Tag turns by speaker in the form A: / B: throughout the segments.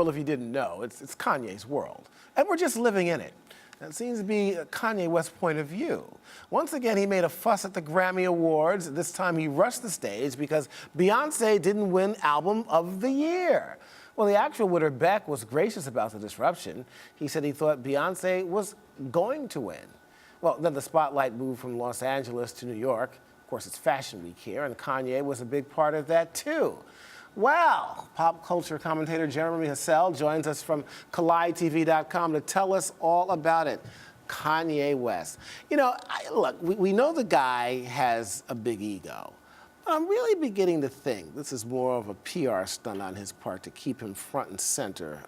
A: Well, if you didn't know, it's Kanye's world, and we're just living in it. That seems to be Kanye West's point of view. Once again, he made a fuss at the Grammy Awards. This time he rushed the stage because Beyonce didn't win Album of the Year. Well, the actual winner, Beck, was gracious about the disruption. He said he thought Beyonce was going to win. Well, then the spotlight moved from Los Angeles to New York. Of course, it's Fashion Week here, and Kanye was a big part of that, too. Well, pop culture commentator Jeremy Hassell joins us from KollideTV.com to tell us all about it. Kanye West. You know, look, we know the guy has a big ego. But I'm really beginning to think this is more of a PR stunt on his part to keep him front and center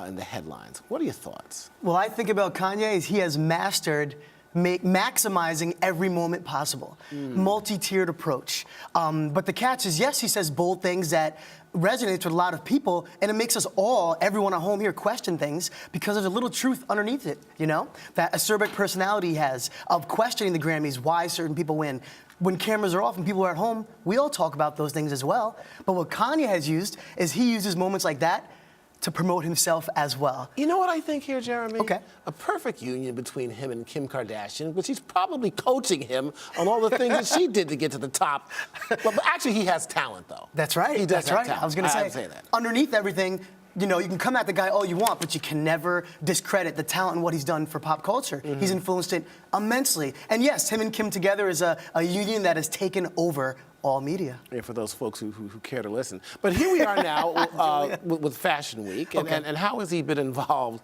A: in the headlines. What are your thoughts?
B: Well, I think about Kanye is he has mastered maximizing every moment possible. Multi-tiered approach. But the catch is, yes, he says bold things that resonates with a lot of people, and it makes us all, everyone at home here, question things because there's a little truth underneath it, you know? That acerbic personality he has of questioning the Grammys, why certain people win. When cameras are off and people are at home, we all talk about those things as well. But what Kanye has used is he uses moments like that to promote himself as well.
A: You know what I think here, Jeremy?
B: Okay.
A: A perfect union between him and Kim Kardashian, which he's probably coaching him on all the things that she did to get to the top. Well, but actually, he has talent, though.
B: That's right.
A: He does
B: That's right.
A: talent.
B: I was going to say
A: that.
B: Underneath everything, you know, you can come at the guy all you want, but you can never discredit the talent and what he's done for pop culture. He's influenced it immensely. And yes, him and Kim together is a union that has taken over all media.
A: Yeah, for those folks who care to listen. But here we are now with Fashion Week, and how has he been involved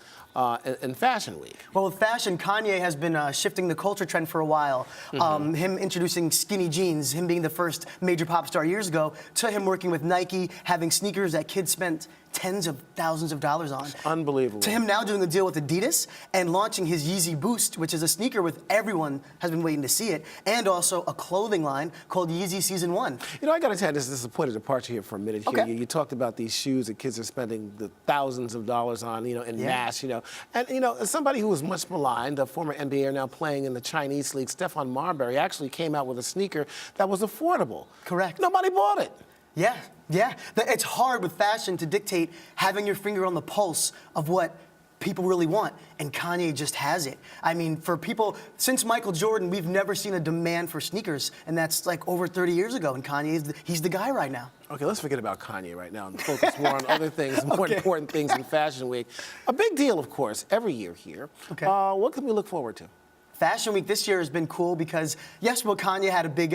A: in Fashion Week?
B: Well, with fashion, Kanye has been shifting the culture trend for a while. Him introducing skinny jeans, him being the first major pop star years ago, to him working with Nike, having sneakers that kids spent tens of thousands of dollars on.
A: Unbelievable.
B: To him now doing a deal with Adidas and launching his Yeezy Boost, which is a sneaker with everyone has been waiting to see it, and also a clothing line called Yeezy Season 1.
A: You know, I got to tell you, this is a point of departure here for a minute. Here, you talked about these shoes that kids are spending the thousands of dollars on, you know, in mass, you know. And, you know, as somebody who was much maligned, a former NBAer now playing in the Chinese league, Stephon Marbury, actually came out with a sneaker that was affordable.
B: Correct.
A: Nobody bought it.
B: Yeah, yeah. It's hard with fashion to dictate having your finger on the pulse of what people really want, and Kanye just has it. I mean, for people, since Michael Jordan, we've never seen a demand for sneakers, and that's like over 30 years ago, and Kanye, he's the guy right now.
A: Okay, let's forget about Kanye right now and focus more on other things, more important things in Fashion Week. A big deal, of course, every year here.
B: Okay.
A: What can we look forward to?
B: Fashion Week this year has been cool because, yes, well, Kanye had a big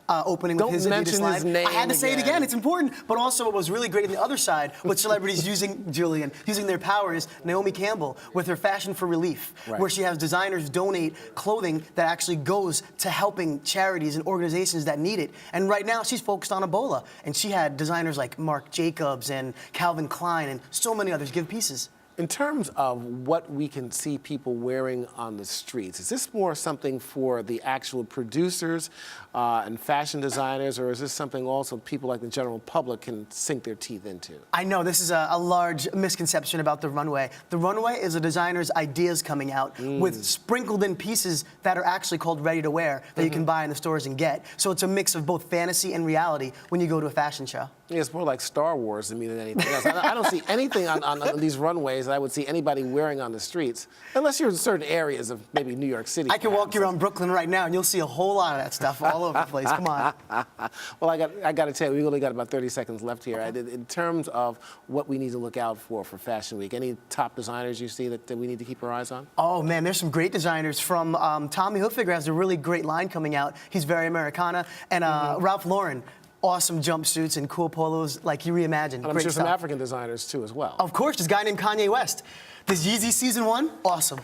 B: opening with his Adidas line.
A: His name
B: I had to say it again, it's important. But also what was really great on the other side, with celebrities using their power, is Naomi Campbell with her Fashion for Relief, where she has designers donate clothing that actually goes to helping charities and organizations that need it. And right now, she's focused on Ebola. And she had designers like Marc Jacobs and Calvin Klein and so many others give pieces.
A: In terms of what we can see people wearing on the streets, is this more something for the actual producers and fashion designers, or is this something also people like the general public can sink their teeth into?
B: I know this is a large misconception about the runway. The runway is a designer's ideas coming out with sprinkled in pieces that are actually called ready to wear that you can buy in the stores and get. So it's a mix of both fantasy and reality when you go to a fashion show.
A: Yeah, it's more like Star Wars to me than anything else. I don't see anything on these runways that I would see anybody wearing on the streets, unless you're in certain areas of maybe New York City.
B: I can walk you around Brooklyn right now, and you'll see a whole lot of that stuff all over the place. Come on.
A: Well, I got to tell you, we only got about 30 seconds left here. In terms of what we need to look out for Fashion Week, any top designers you see that we need to keep our eyes on?
B: Oh, man, there's some great designers. From Tommy Hilfiger has a really great line coming out. He's very Americana. And Ralph Lauren. Awesome jumpsuits and cool polos like you reimagined.
A: And I'm sure some African designers too as well.
B: Of course, this guy named Kanye West. This Yeezy Season 1, awesome.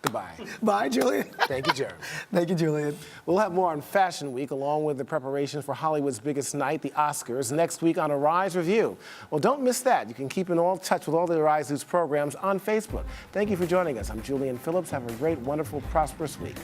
A: Goodbye.
B: Bye, Julian.
A: Thank you, Jeremy.
B: Thank you, Julian.
A: We'll have more on Fashion Week, along with the preparations for Hollywood's biggest night, the Oscars, next week on Arise Review. Well, don't miss that. You can keep in all touch with all the Arise News programs on Facebook. Thank you for joining us. I'm Julian Phillips. Have a great, wonderful, prosperous week.